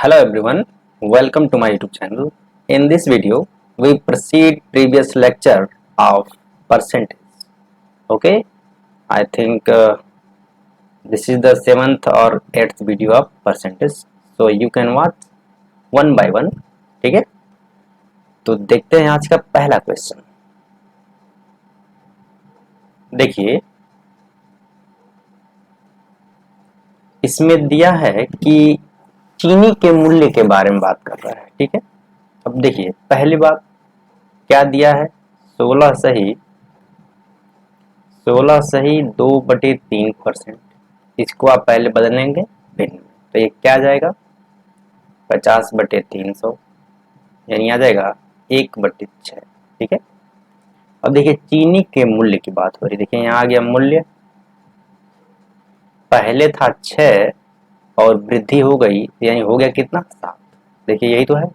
Hello everyone, welcome to my YouTube channel. In this video, we proceed previous lecture of percentage. Okay, I think this is the 7th or 8th video of percentage. So you can watch one by one. ठीक है, तो देखते हैं आज का पहला question. देखिए, इसमें दिया है कि चीनी के मूल्य के बारे में बात कर रहा है. ठीक है, अब देखिए पहली बात क्या दिया है, 16 सही 2/3%. इसको आप पहले बदलेंगे भिन्न में, तो ये क्या आ जाएगा 50/300, यानी आ जाएगा 1/6. ठीक है, अब देखिए चीनी के मूल्य की बात हो रही. देखिए यहाँ आ गया मूल्य, पहले था 6 और वृद्धि हो गई, यानी हो गया कितना 7. देखिए यही तो है.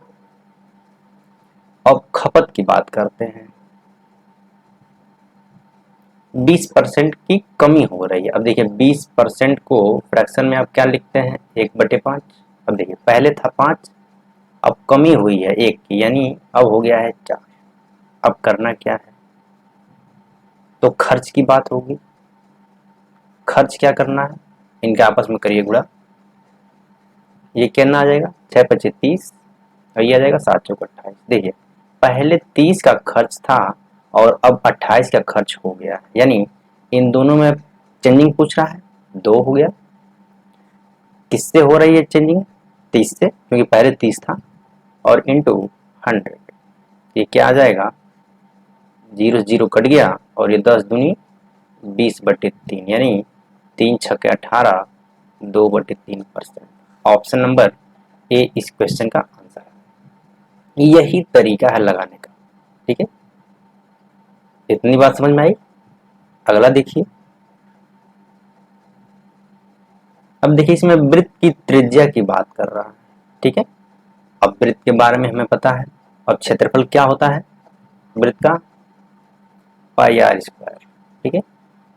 अब खपत की बात करते हैं, 20% की कमी हो रही है. अब देखिए 20% को फ्रैक्शन में आप क्या लिखते हैं 1/5. अब देखिए पहले था 5, अब कमी हुई है 1 की, यानी अब हो गया है 4. अब करना क्या है, तो खर्च की बात होगी. खर्च क्या करना है, इनके आपस में करिए गुणा. ये कितना आ जाएगा 6×5 = 30 और ये आ जाएगा 7×4 = 28. देखिए पहले 30 का खर्च था और अब 28 का खर्च हो गया, यानी इन दोनों में चेंजिंग पूछ रहा है. 2 हो गया. किससे हो रही है चेंजिंग, 30 से, क्योंकि पहले 30 था, और इंटू 100. ये क्या आ जाएगा, 0 से 0 कट गया और ये 10 दूनी 20/3, यानी 3 छक्के 18 2/3%. ऑप्शन नंबर ए इस क्वेश्चन का आंसर है. यही तरीका है लगाने का. ठीक है, इतनी बात समझ में आई. अगला देखिए. अब देखिए इसमें वृत्त की त्रिज्या की बात कर रहा है. ठीक है, अब वृत्त के बारे में हमें पता है. अब क्षेत्रफल क्या होता है वृत्त का, πr². ठीक है,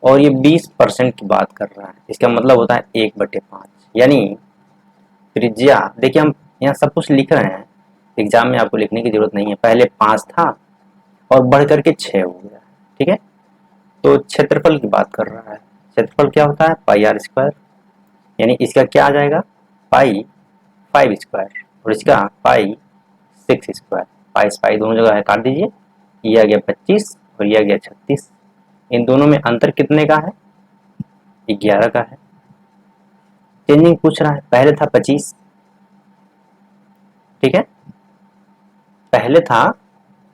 और ये 20% की बात कर रहा है, इसका मतलब होता है 1/5, यानी त्रिज्या. देखिए हम यहाँ सब कुछ लिख रहे हैं, एग्जाम में आपको लिखने की जरूरत नहीं है. पहले 5 था और बढ़ करके 6 हो गया. ठीक है, तो क्षेत्रफल की बात कर रहा है. क्षेत्रफल क्या होता है πr², यानी इसका क्या आ जाएगा पाई 5², और इसका पाई 6². पाई पाई दोनों जगह है, काट दीजिए. ये आ गया 25 और ये आ गया 36. इन दोनों में अंतर कितने का है, 11 का है. चेंजिंग पूछ रहा है, पहले था 25. ठीक है, पहले था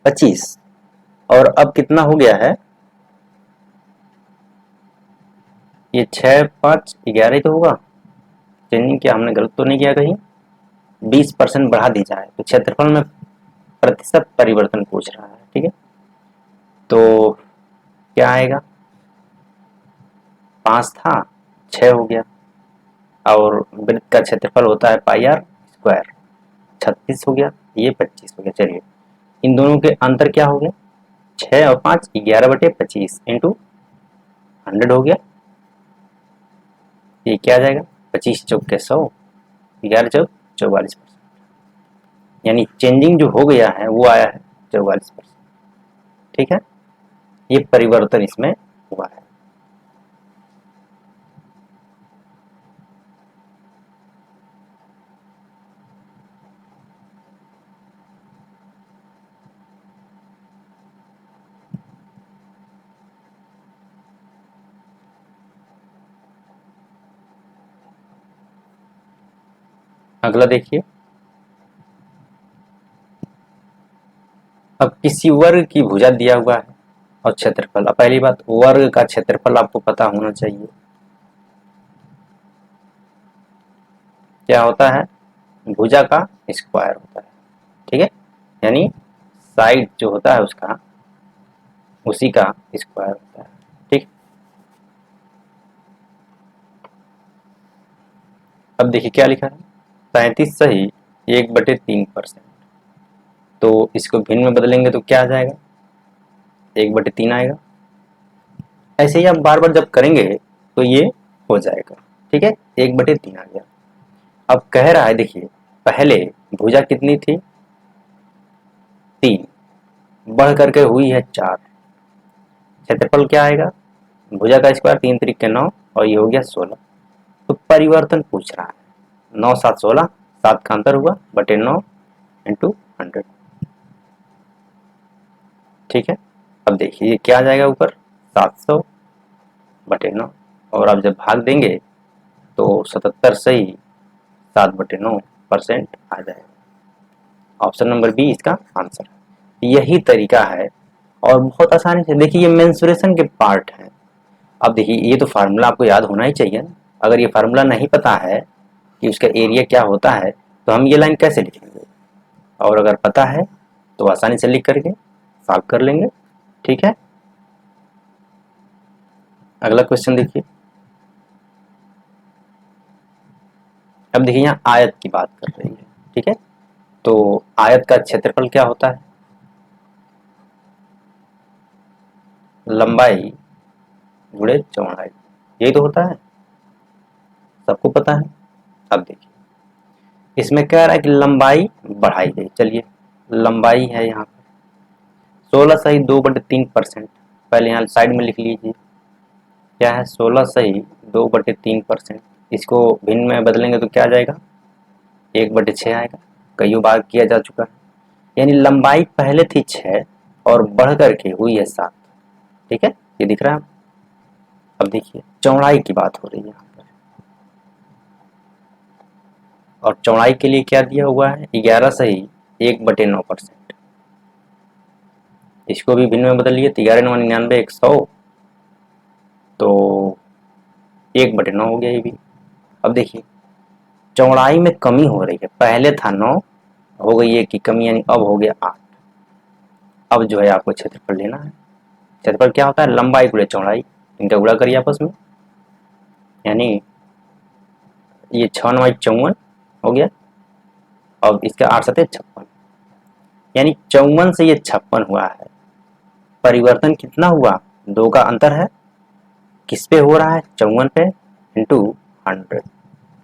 25 और अब कितना हो गया है, ये 6 5 11 ही तो होगा. चेंजिंग क्या हमने गलत तो नहीं किया कहीं, 20% बढ़ा दी जाए तो क्षेत्रफल में प्रतिशत परिवर्तन पूछ रहा है. ठीक है, तो क्या आएगा, 5 था 6 हो गया, और वृत्त का क्षेत्रफल होता है πr². 36 हो गया, ये 25 हो गया. चलिए इन दोनों के अंतर क्या हो गया, 6 और 5 11/25 इंटू 100 हो गया. ये क्या आ जाएगा 25 चौके 100, 11 चौक 44%, यानी चेंजिंग जो हो गया है वो आया है 44%. ठीक है, ये परिवर्तन इसमें हुआ है. अगला देखिए. अब किसी वर्ग की भुजा दिया हुआ है और क्षेत्रफल. अब पहली बात, वर्ग का क्षेत्रफल आपको पता होना चाहिए. क्या होता है, भुजा का स्क्वायर होता है. ठीक है, यानी साइड जो होता है उसका, उसी का स्क्वायर होता है. ठीक, अब देखिए क्या लिखा है, 35 सही 1/3%. तो इसको भिन्न में बदलेंगे तो क्या आ जाएगा 1/3 आएगा. ऐसे ही आप बार बार जब करेंगे तो ये हो जाएगा. ठीक है, 1/3 आ गया. अब कह रहा है देखिए पहले भुजा कितनी थी 3, बढ़ करके हुई है 4। क्षेत्रफल क्या आएगा, भुजा का स्क्वायर 3 3 के 9 और ये हो गया 16। तो परिवर्तन पूछ रहा है, 9 7 16, 7 का अंतर हुआ बटे 9 इंटू 100। ठीक है, अब देखिए ये क्या आ जाएगा ऊपर 700 बटे 9, और अब जब भाग देंगे तो 77 से ही 7/9% आ जाएगा। ऑप्शन नंबर बी इसका आंसर है। यही तरीका है और बहुत आसानी से देखिए, ये मेंसुरेशन के पार्ट है। अब देखिए ये तो फार्मूला आपको याद होना ही चाहिए ना। अगर ये फार्मूला नहीं पता है कि उसका एरिया क्या होता है तो हम ये लाइन कैसे लिखेंगे, और अगर पता है तो आसानी से लिख करके सॉल्व कर लेंगे। ठीक है, अगला क्वेश्चन देखिए। अब देखिए यहाँ आयत की बात कर रही है। ठीक है, तो आयत का क्षेत्रफल क्या होता है, लंबाई गुणे चौड़ाई, यही तो होता है, सबको पता है। अब देखिए इसमें कह रहा है कि लंबाई बढ़ाई गई। चलिए लंबाई है यहाँ पर 16 सही 2/3%। पहले यहाँ साइड में लिख लीजिए क्या है, 16 सही 2/3%। इसको भिन्न में बदलेंगे तो क्या आ जाएगा, 1/6 आएगा। कईयों बार किया जा चुका है। यानी लंबाई पहले थी 6 और बढ़ करके हुई है 7। ठीक है, ये दिख रहा है। अब देखिए चौड़ाई की बात हो रही है यहाँ पर, और चौड़ाई के लिए क्या दिया हुआ है 11 सही 1/9%। इसको भी भिन्न में बदल लिए, 11×9 = 100, तो 1/9 हो गया ये भी। अब देखिए चौड़ाई में कमी हो रही है, पहले था 9 हो गई 1 की कमी, यानी अब हो गया 8। अब जो है आपको क्षेत्रफल लेना है। क्षेत्रफल क्या होता है, लंबाई गुणे चौड़ाई, इनका गुणा करिए आपस में, यानी ये 6×9 = 54 हो गया, और इसका 8×7 = 56, यानी 54 से ये 56 हुआ है। परिवर्तन कितना हुआ, 2 का अंतर है, किस पे हो रहा है 54 पे इंटू 100।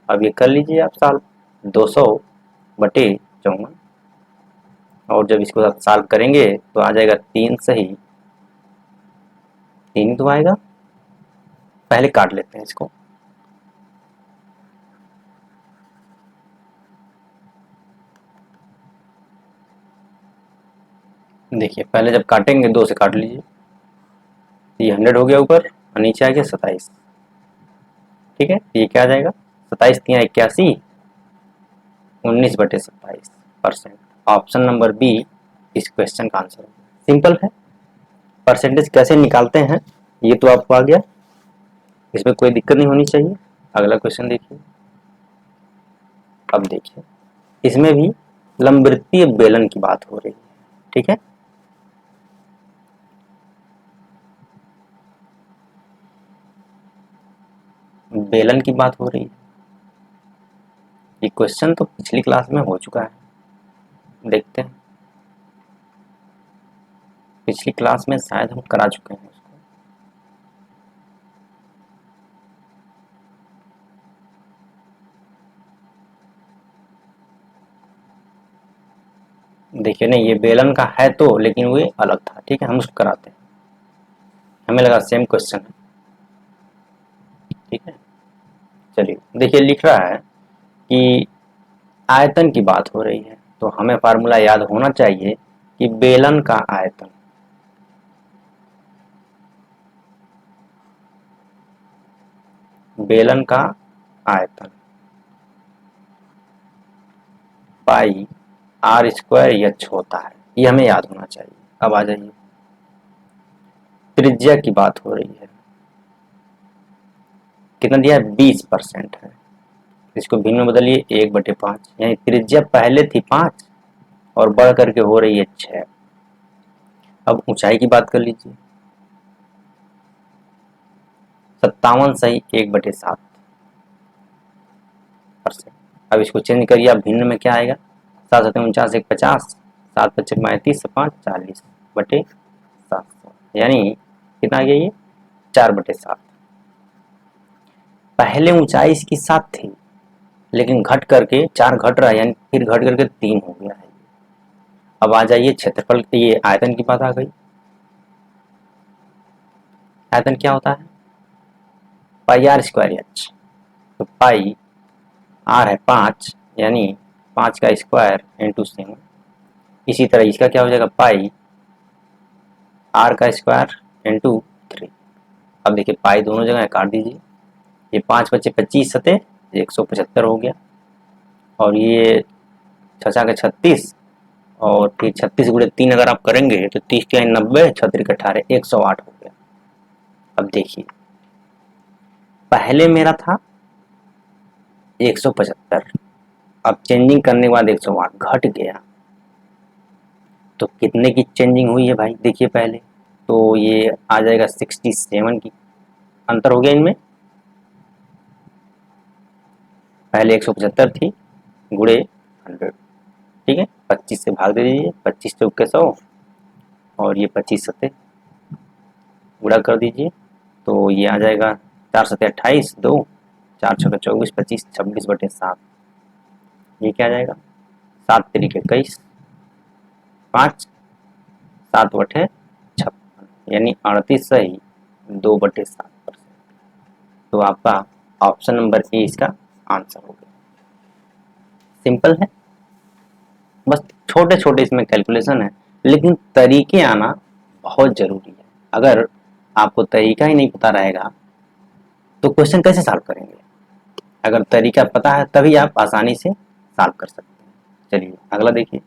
अब ये कर लीजिए आप सॉल्व, 200/54, और जब इसको आप सॉल्व करेंगे तो आ जाएगा 3 सही 3 तो आएगा। पहले काट लेते हैं इसको, देखिए पहले जब काटेंगे 2 से काट लीजिए, ये 100 हो गया ऊपर और नीचे आ गया 27। ठीक है, ये क्या आ जाएगा 27 3 81, 19/27%। ऑप्शन नंबर बी इस क्वेश्चन का आंसर है। सिंपल है, परसेंटेज कैसे निकालते हैं ये तो आपको आ गया, इसमें कोई दिक्कत नहीं होनी चाहिए। अगला क्वेश्चन देखिए। अब देखिए इसमें भी लंबवृत्तीय बेलन की बात हो रही है। ठीक है, बेलन की बात हो रही है। ये क्वेश्चन तो पिछली क्लास में हो चुका है, देखते हैं, पिछली क्लास में शायद हम करा चुके हैं उसको। देखिए नहीं, ये बेलन का है तो, लेकिन वो अलग था। ठीक है, हम उसको कराते हैं, हमें लगा सेम क्वेश्चन है। ठीक है, चलिए देखिए लिख रहा है कि आयतन की बात हो रही है, तो हमें फार्मूला याद होना चाहिए कि बेलन का आयतन, बेलन का आयतन पाई r² होता है, ये हमें याद होना चाहिए। अब आ जाइए, त्रिज्या की बात हो रही है, कितना दिया है 20% है, इसको भिन्न में बदलिए 1/5, यानी त्रिज्या पहले थी 5 और बढ़ करके हो रही है 6। अब ऊंचाई की बात कर लीजिए, 57 सही 1/7%। अब इसको चेंज करिए आप, भिन्न में क्या आएगा, 7×7 = 49, 1 50, 7×5 = 35, 5 40/700, यानी कितना आ गया ये 4/7। पहले ऊंचाई इसकी 7 थी, लेकिन घट करके 4 घट रहा है, यानी फिर घट करके 3 हो गया है। अब आ जाइए क्षेत्रफल, ये आयतन की बात आ गई। आयतन क्या होता है? पाई आर स्क्वायर एच। तो पाई आर है 5, यानी 5 का स्क्वायर इंटू 7। इसी तरह इसका क्या हो जाएगा? पाई आर का स्क्वायर इंटू 3। अब देखिए पाई दोनों जगह काट दीजिए, ये 5 बचे 25 सते 175 हो गया, और ये 6 का 36, और फिर 36 गुणे 3 अगर आप करेंगे तो 30 के 90, 36 के 18, 108 हो गया। अब देखिए पहले मेरा था 175, अब चेंजिंग करने के बाद 108 घट गया, तो कितने की चेंजिंग हुई है भाई? देखिए पहले तो ये आ जाएगा 67 की अंतर हो गया इनमें। पहले 175 थी, गुणे 100, ठीक है, 25 से भाग दे दीजिए, 25 चौके 100, और ये 25 सत्ते गुणा कर दीजिए, तो ये आ जाएगा 4 सत्ते 28, 2 4 छक्के 24, 25 26/7। ये क्या आ जाएगा? 7 तरीके 21, 5 7 बटे 56, यानी 38 सही 2/7%। तो आपका ऑप्शन नंबर ए इसका आंसर हो गया। सिंपल है, बस छोटे छोटे इसमें कैलकुलेशन है, लेकिन तरीके आना बहुत जरूरी है। अगर आपको तरीका ही नहीं पता रहेगा तो क्वेश्चन कैसे सॉल्व करेंगे? अगर तरीका पता है तभी आप आसानी से सॉल्व कर सकते हैं। चलिए अगला देखिए।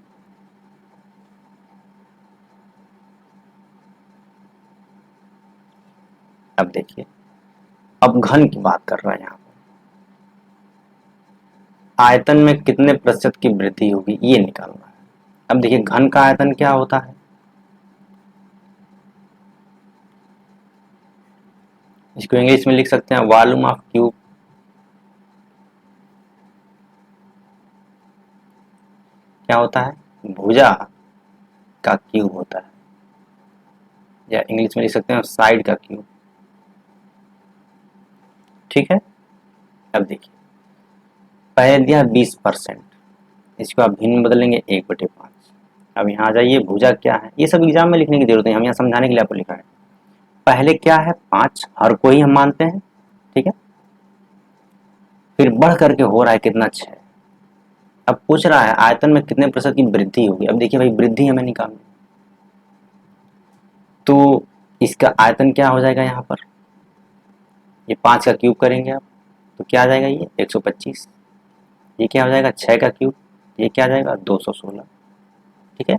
अब देखिए, अब घन की बात कर रहे हैं यहाँ पर। आयतन में कितने प्रतिशत की वृद्धि होगी ये निकालना है। अब देखिए घन का आयतन क्या होता है? इसको इंग्लिश में लिख सकते हैं वॉल्यूम ऑफ क्यूब। क्या होता है? भुजा का क्यूब होता है, या इंग्लिश में लिख सकते हैं साइड का क्यूब। ठीक है। अब देखिए पहले दिया 20%, इसको आप भिन्न में बदलेंगे 1/5। अब यहाँ आ जाइए, भुजा क्या है? ये सब एग्जाम में लिखने की जरूरत नहीं, हम यहाँ समझाने के लिए आपको लिखा है। पहले क्या है? 5, हर कोई हम मानते हैं, ठीक है। फिर बढ़ करके हो रहा है कितना? 6। अब पूछ रहा है आयतन में कितने प्रतिशत की वृद्धि होगी। अब देखिए भाई वृद्धि हमें निकालनी, तो इसका आयतन क्या हो जाएगा यहाँ पर? ये 5 का क्यूब करेंगे आप तो क्या आ जाएगा? ये 125। ये क्या हो जाएगा? 6 का क्यूब, ये क्या आ जाएगा? 216। ठीक है।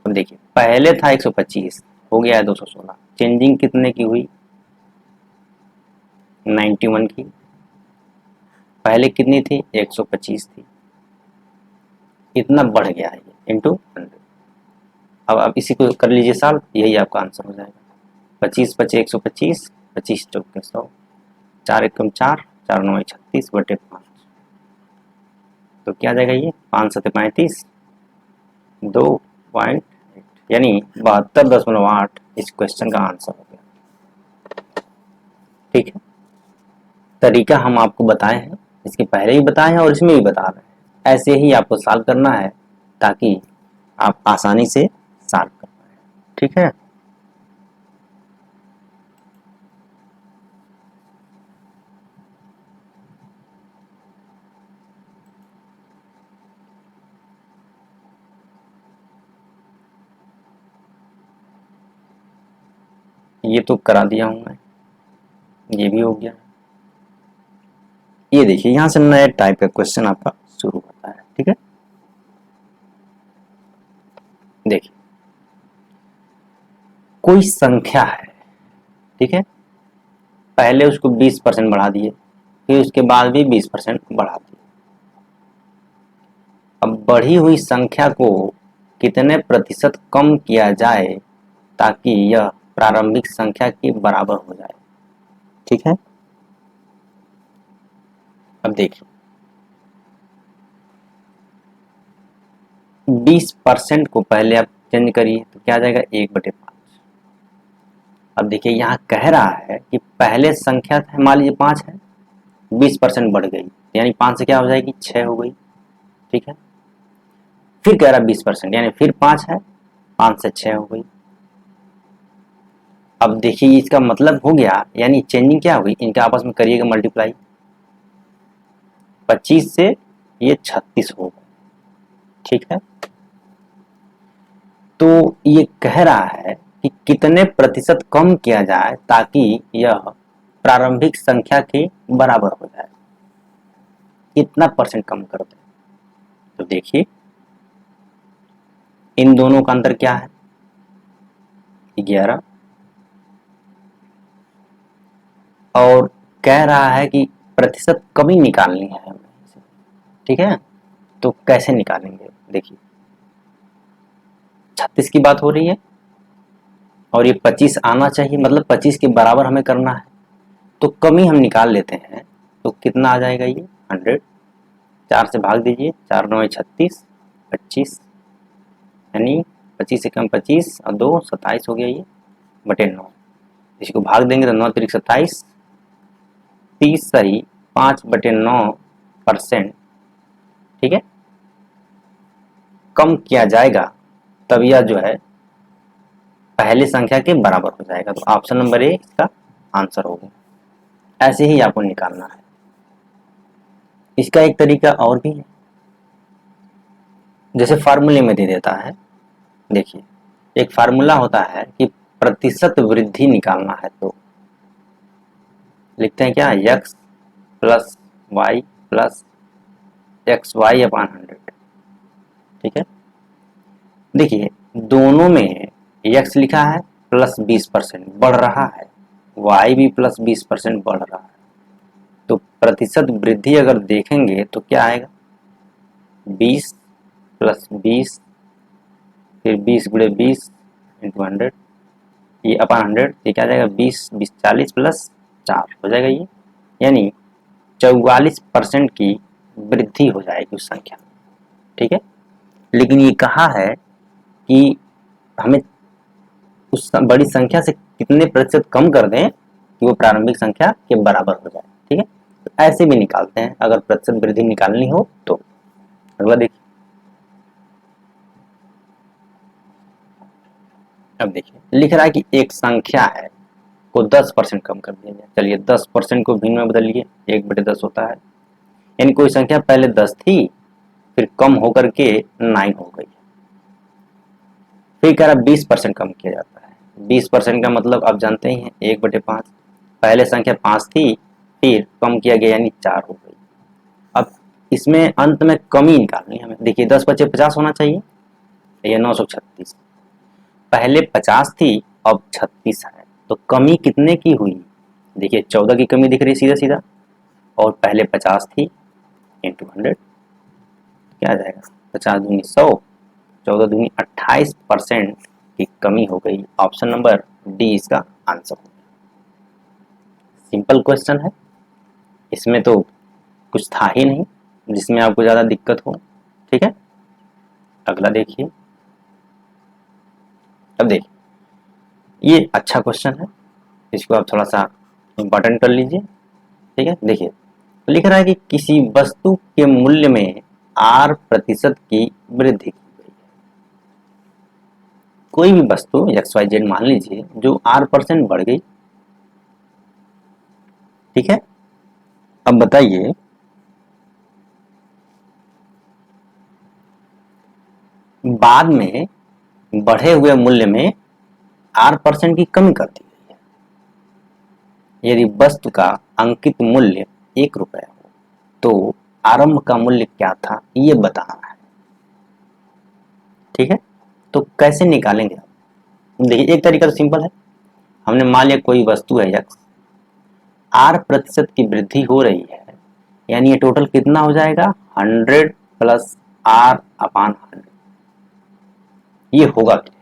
अब देखिए पहले था 125, हो गया है 216, चेंजिंग कितने की हुई? 91 की। पहले कितनी थी? 125 थी, इतना बढ़ गया है ये इंटू 100। अब आप इसी को कर लीजिए सॉल्व, यही आपका आंसर हो जाएगा। 25 बचे 125, 25 चौके 100, 4 एकम 4, 4 9 36/5। तो क्या आ जाएगा? ये 5 7 35, 2.8, यानी 72.8 इस क्वेश्चन का आंसर हो गया। ठीक है। तरीका हम आपको बताए हैं, इसके पहले ही बताए हैं और इसमें भी बता रहे हैं। ऐसे ही आपको सॉल्व करना है ताकि आप आसानी से सॉल्व कर पाए। ठीक है। ये तो करा दिया हूं मैं, ये भी हो गया। ये देखिए यहां से नए टाइप का क्वेश्चन आपका शुरू होता है। ठीक है। देखिए कोई संख्या है, ठीक है, पहले उसको 20% बढ़ा दिए, फिर उसके बाद भी 20% बढ़ा दिए। अब बढ़ी हुई संख्या को कितने प्रतिशत कम किया जाए ताकि यह प्रारंभिक संख्या के बराबर हो जाए? ठीक है। अब देखिए 20% को पहले आप चेंज करिए तो क्या आ जाएगा? 1/5। अब देखिए यहाँ कह रहा है कि पहले संख्या मान लीजिए 5 है, 20% बढ़ गई, यानी 5 से क्या हो जाएगी, 6 हो गई। ठीक है, फिर कह रहा 20%, यानी फिर 5 है, 5 से 6 हो गई। अब देखिए इसका मतलब हो गया, यानी चेंजिंग क्या होगी, इनका आपस में करिएगा मल्टीप्लाई, 25 से ये 36 होगा। ठीक है, तो ये कह रहा है कि कितने प्रतिशत कम किया जाए ताकि यह प्रारंभिक संख्या के बराबर हो जाए, कितना परसेंट कम कर दें। तो देखिए इन दोनों का अंतर क्या है, 11, और कह रहा है कि प्रतिशत कमी निकालनी है हमें। ठीक है, तो कैसे निकालेंगे, देखिए 36 की बात हो रही है और ये 25 आना चाहिए, मतलब 25 के बराबर हमें करना है, तो कमी हम निकाल लेते हैं। तो कितना आ जाएगा ये 100, 4 से भाग दीजिए, 4 9 36, 25, यानी 25 से कम 25 और 2 27 हो गया ये, बटे 9। इसको भाग देंगे तो 9 3 27, 30 सही 5/9%। ठीक है, कम किया जाएगा तब यह जो है पहली संख्या के बराबर हो जाएगा। तो ऑप्शन नंबर ए इसका आंसर होगा। ऐसे ही आपको निकालना है। इसका एक तरीका और भी है, जैसे फार्मूले में दे देता है। देखिए एक फार्मूला होता है कि प्रतिशत वृद्धि निकालना है, तो लिखते हैं क्या, x plus y plus x y upon 100। ठीक है, देखिए दोनों में x लिखा है प्लस 20% बढ़ रहा है, y भी प्लस 20% बढ़ रहा है, तो प्रतिशत वृद्धि अगर देखेंगे तो क्या आएगा, 20 प्लस 20, फिर 20 गुणे 20 इंटू 100, ये अपॉन 100, ये क्या आ जाएगा, 20 20 40 प्लस 4 हो जाएगा ये, यानी 44% की वृद्धि हो जाएगी उस संख्या। ठीक है, लेकिन ये कहा है कि हमें उस बड़ी संख्या से कितने प्रतिशत कम कर दें कि वो प्रारंभिक संख्या के बराबर हो जाए। ठीक है, तो ऐसे भी निकालते हैं अगर प्रतिशत वृद्धि निकालनी हो तो। अगला देखिए, अब देखिए लिख रहा है कि एक संख्या है को 10% कम कर दिया जाए। चलिए 10% को भिन्न में बदलिए, 1/10 होता है, यानी कोई संख्या पहले 10 थी फिर कम होकर के 9 हो गई। फिर कह रहा 20% कम किया जाता है। 20% का मतलब आप जानते ही हैं 1/5, पहले संख्या 5 थी फिर कम किया गया यानी 4 हो गई। अब इसमें अंत में कमी निकालनी है हमें। देखिए 10 बचे 50 होना चाहिए, ये 936, पहले 50 थी अब 36 है, तो कमी कितने की हुई, देखिए 14 की कमी दिख रही है सीधा सीधा, और पहले 50 थी इंटू 100, क्या आ जाएगा, 50 दूनी 100, 14 दूनी 28% की कमी हो गई। ऑप्शन नंबर डी इसका आंसर हो गया। सिंपल क्वेश्चन है, इसमें तो कुछ था ही नहीं जिसमें आपको ज़्यादा दिक्कत हो। ठीक है, अगला देखिए। अब देखिए ये अच्छा क्वेश्चन है, इसको आप थोड़ा सा इम्पोर्टेंट कर लीजिए। ठीक है, देखिए तो लिख रहा है कि किसी वस्तु के मूल्य में R% की वृद्धि की गई है। कोई भी वस्तु XYZ मान लीजिए जो R% बढ़ गई। ठीक है, अब बताइए बाद में बढ़े हुए मूल्य में R% की कमी कर दी गई है। यदि वस्तु का अंकित मूल्य 1 रुपया हो तो आरंभ का मूल्य क्या था ये बताना है। ठीक है, तो कैसे निकालेंगे आप, देखिए एक तरीका तो सिंपल है, हमने मान लिया कोई वस्तु है x, R% की वृद्धि हो रही है, यानी ये टोटल कितना हो जाएगा, 100 प्लस R अपॉन 100, ये होगा क्या।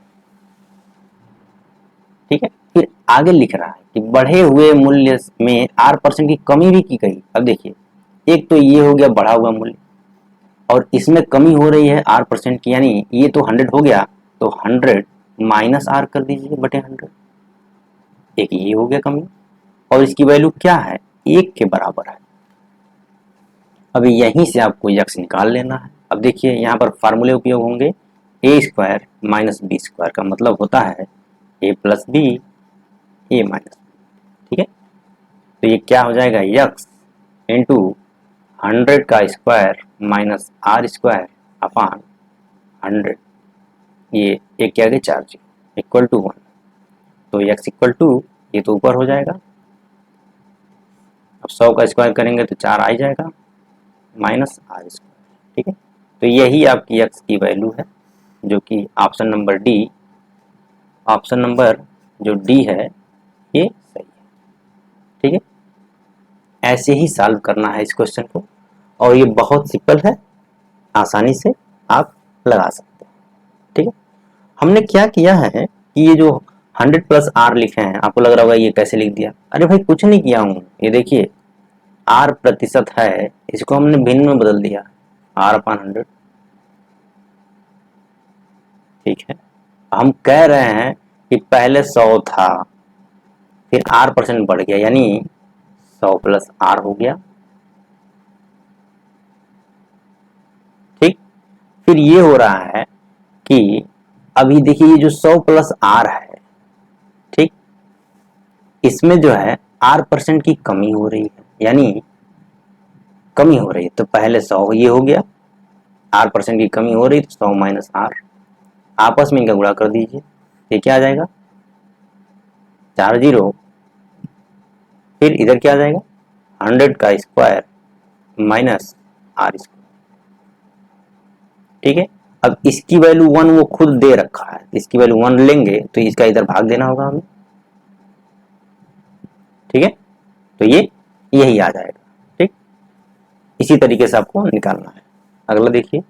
ठीक है, फिर आगे लिख रहा है कि बढ़े हुए मूल्य में R% की कमी भी की गई। अब देखिए एक तो ये हो गया बढ़ा हुआ मूल्य, और इसमें कमी हो रही है R% की, यानी ये तो 100 हो गया, तो 100 माइनस R कर दीजिए बटे 100, एक ये हो गया कमी, और इसकी वैल्यू क्या है, 1 के बराबर है। अभी यहीं से आपको यक्स निकाल लेना है। अब देखिए यहाँ पर फार्मूले उपयोग होंगे, ए स्क्वायर माइनस बी स्क्वायर का मतलब होता है ए प्लस बी ए माइनस, ठीक है। तो ये क्या हो जाएगा, यक्स इंटू 100 का square minus r square upon 100, ये एक क्या गया 4 जीरो इक्वल टू 1। तो यक्स इक्वल टू ये तो ऊपर हो जाएगा, अब 100 का स्क्वायर करेंगे तो 4 आ ही जाएगा माइनस आर स्क्वायर, ठीक है। तो यही आपकी यक्स की वैल्यू है, जो कि option number D, option number जो डी है ये सही है, ठीक है। ऐसे ही सॉल्व करना है इस क्वेश्चन को, और ये बहुत सिंपल है, आसानी से आप लगा सकते हैं, ठीक है। हमने क्या किया है कि ये जो 100 प्लस आर लिखे हैं, आपको लग रहा होगा ये कैसे लिख दिया, अरे भाई कुछ नहीं किया हूँ, ये देखिए आर प्रतिशत है, इसको हमने भिन्न में बदल दिया, आर अपान 100, ठीक है। हम कह रहे हैं कि पहले 100 था, फिर आर परसेंट बढ़ गया, यानी 100 प्लस आर हो गया, ठीक। फिर ये हो रहा है कि अभी देखिए ये जो 100 प्लस आर है, ठीक, इसमें जो है आर परसेंट की कमी हो रही है, यानी कमी हो रही है। तो पहले 100 ये हो गया, आर परसेंट की कमी हो रही, तो 100 माइनस आर, आपस में इनका गुणा कर दीजिए, ये क्या आ जाएगा 4 जीरो, फिर इधर क्या आ जाएगा 100 का स्क्वायर माइनस आर स्क्वायर, ठीक है। अब इसकी वैल्यू 1 वो खुद दे रखा है, इसकी वैल्यू 1 लेंगे तो इसका इधर भाग देना होगा हमें, ठीक है। तो ये यही आ जाएगा, ठीक। इसी तरीके से आपको निकालना है। अगला देखिए,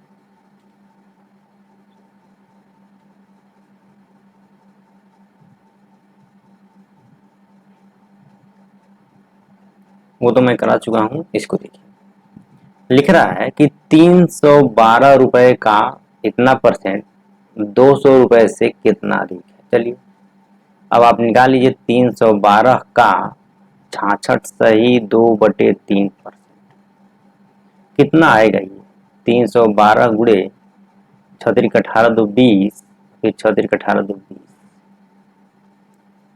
वो तो मैं करा चुका हूं, इसको देखिए, लिख रहा है कि 312 रुपए का इतना परसेंट 200 रुपए से कितना अधिक है। चलिए अब आप निकाल लीजिए 312 का 66 सही 2/3%, कितना आएगा ये 312 गुड़े 6×18 = 20, फिर 6×18 = 20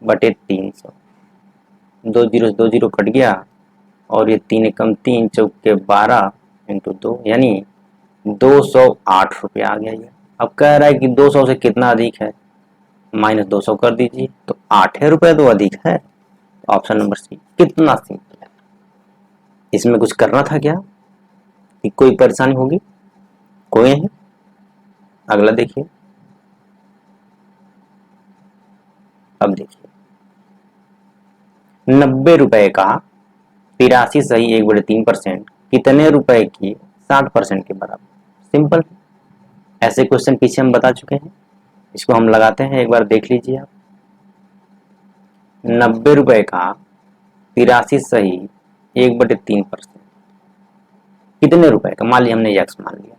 बटे 300, 2 जीरो कट गया, और ये 3 एकम 3 चौके 12 इंटू 2, यानी 208 रुपये आ गया ये। अब कह रहा है कि 200 से कितना अधिक है, माइनस 200 कर दीजिए, तो 8 रुपये तो अधिक है। ऑप्शन नंबर सी, कितना सिंपल है, इसमें कुछ करना था क्या, कि कोई परेशानी होगी, कोई नहीं। अगला देखिए, अब देखिए 90 रुपए का 83 सही 1/3% कितने रुपए की 60% के बराबर, सिंपल। ऐसे क्वेश्चन पीछे हम बता चुके हैं, इसको हम लगाते हैं, एक बार देख लीजिए आप। 90 रुपए का 83 सही 1/3% कितने रुपए का, मान लिया हमने यक्स मान लिया,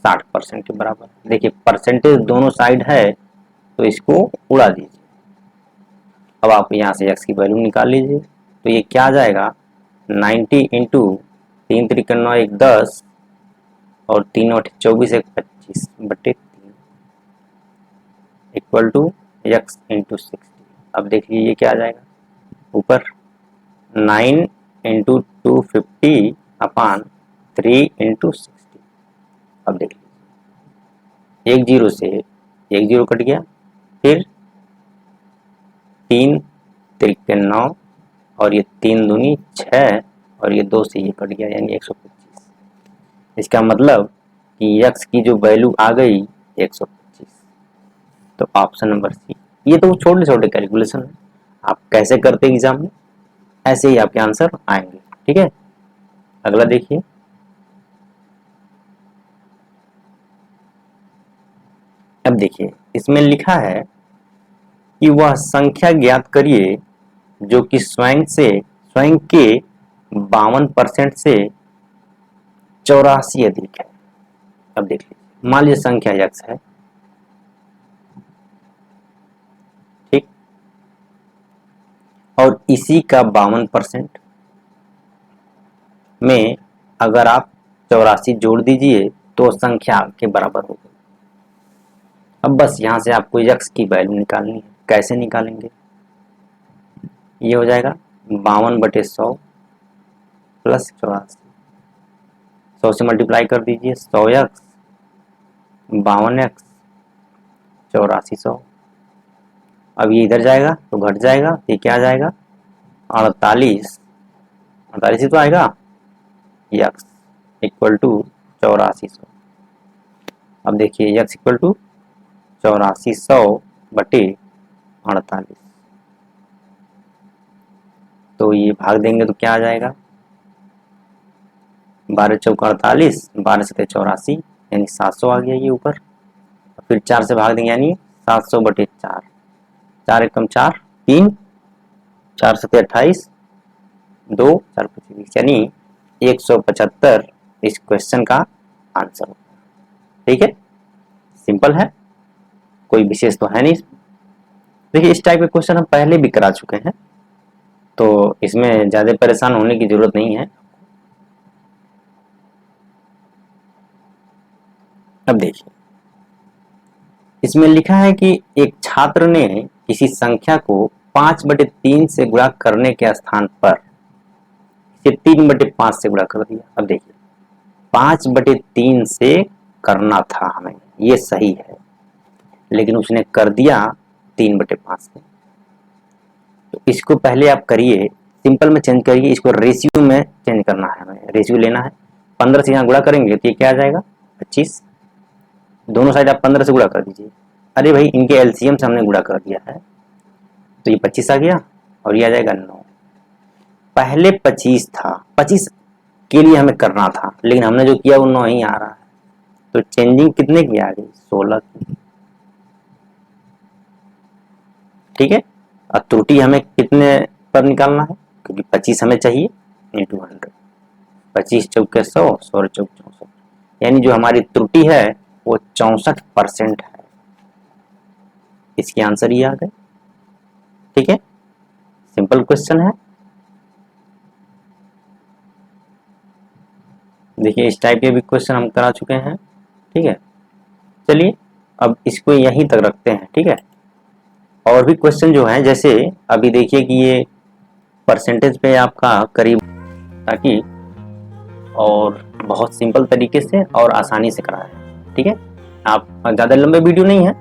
60% के बराबर। देखिए परसेंटेज दोनों साइड है, तो इसको उड़ा दीजिए। अब आप यहाँ से x की वैल्यू निकाल लीजिए, तो ये क्या आ जाएगा 90 इंटू 3×3 = 9 1 10 और 3 8 24 1 25 बटे 3 इक्वल टू x इंटू 60। अब देखिए ये क्या आ जाएगा, ऊपर 9 इंटू 250 अपान 3 इंटू 60। अब देख लीजिए एक जीरो से एक जीरो कट गया, फिर 3×3 = 9 और ये 3 दूनी 6 और ये 2 से ये कट गया, यानी 125। इसका मतलब कि यक्स की जो वैल्यू आ गई 125। तो ऑप्शन नंबर सी, ये तो छोटे छोटे कैलकुलेशन है, आप कैसे करते एग्जाम में ऐसे ही आपके आंसर आएंगे, ठीक है। अगला देखिए, अब देखिए इसमें लिखा है कि वह संख्या ज्ञात करिए जो कि स्वयं के 52% से 84 अधिक है। अब देख लीजिए, मान लीजिए संख्या यक्स है, ठीक, और इसी का 52% में अगर आप 84 जोड़ दीजिए तो संख्या के बराबर हो गई। अब बस यहाँ से आपको यक्स की वैल्यू निकालनी है। कैसे निकालेंगे? ये हो जाएगा 52/100 प्लस 84। 100 से मल्टीप्लाई कर दीजिए, 100x 52x 8400। अब ये इधर जाएगा तो घट जाएगा, ये क्या आ जाएगा 48 ही तो आएगा, यक्स इक्वल टू 8400। अब देखिए यक्स इक्वल टू 8400/48। तो ये भाग देंगे तो क्या आ जाएगा 12 चौका 48, 12 सते 84 यानी 700 आ गया ये ऊपर। फिर 4 से भाग देंगे यानी 700/4, 4 एकम 4, 3, 4 सते 28, 2 4 25 यानी 175 इस क्वेश्चन का आंसर होगा। ठीक है, सिंपल है, कोई विशेष तो है नहीं। देखिए इस टाइप के क्वेश्चन हम पहले भी करा चुके हैं, तो इसमें ज्यादा परेशान होने की जरूरत नहीं है। अब देखिए इसमें लिखा है कि एक छात्र ने किसी संख्या को 5/3 से गुणा करने के स्थान पर इसे 3/5 से गुणा कर दिया। अब देखिए 5/3 से करना था हमें, ये सही है, लेकिन उसने कर दिया 3/5 से। तो इसको पहले आप करिए, सिंपल में चेंज करिए, इसको रेशियो में चेंज करना है, हमें रेशियो लेना है। 15 से यहाँ गुणा करेंगे तो ये क्या आ जाएगा 25। दोनों साइड आप 15 से गुणा कर दीजिए। अरे भाई इनके एलसीएम से हमने गुणा कर दिया है तो ये 25 आ गया और ये आ जाएगा 9। पहले 25 था, 25 के लिए हमें करना था, लेकिन हमने जो किया वो 9 ही आ रहा है। तो चेंजिंग कितने की आ गई 16 की। ठीक है, अब त्रुटि हमें कितने पर निकालना है, क्योंकि 25 हमें चाहिए इंटू 100। 25 चौके 100, 100 चौक 64, यानी जो हमारी त्रुटि है वो 64% है। इसकी आंसर ये आ गए। ठीक है, सिंपल क्वेश्चन है। देखिए इस टाइप के भी क्वेश्चन हम करा चुके हैं। ठीक है, चलिए अब इसको यहीं तक रखते हैं। ठीक है, और भी क्वेश्चन जो है, जैसे अभी देखिए कि ये परसेंटेज पे आपका करीब, ताकि और बहुत सिंपल तरीके से और आसानी से कराया है। ठीक है, आप ज़्यादा लंबे वीडियो नहीं है,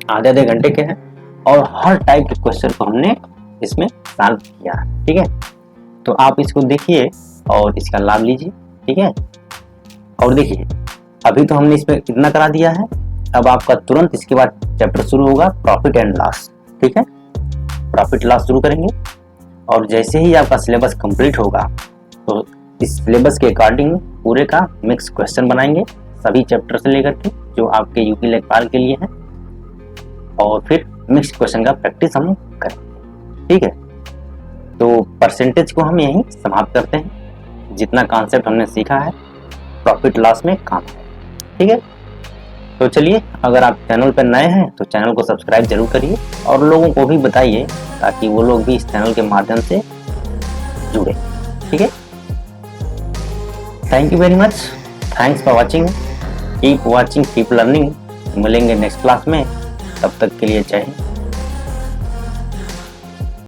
आधे घंटे के हैं, और हर टाइप के क्वेश्चन को हमने इसमें सॉल्व किया है। ठीक है, तो आप इसको देखिए और इसका लाभ लीजिए। ठीक है, और देखिए अभी तो हमने इसमें इतना करा दिया है, अब आपका तुरंत इसके बाद चैप्टर शुरू होगा प्रॉफिट एंड लॉस। ठीक है, प्रॉफिट लॉस शुरू करेंगे, और जैसे ही आपका सिलेबस कंप्लीट होगा तो इस सिलेबस के अकॉर्डिंग पूरे का मिक्स क्वेश्चन बनाएंगे, सभी चैप्टर से लेकर के जो आपके यूपी लेखपाल के लिए है, और फिर मिक्स क्वेश्चन का प्रैक्टिस हम करेंगे। ठीक है, तो परसेंटेज को हम यहीं समाप्त करते हैं। जितना कॉन्सेप्ट हमने सीखा है प्रॉफिट लॉस में काम है। ठीक है, तो चलिए, अगर आप चैनल पर नए हैं तो चैनल को सब्सक्राइब जरूर करिए और लोगों को भी बताइए, ताकि वो लोग भी इस चैनल के माध्यम से जुड़े। ठीक है, thank you very much, thanks for watching, keep watching, keep learning. मिलेंगे नेक्स्ट क्लास में, तब तक के लिए जय हिंद।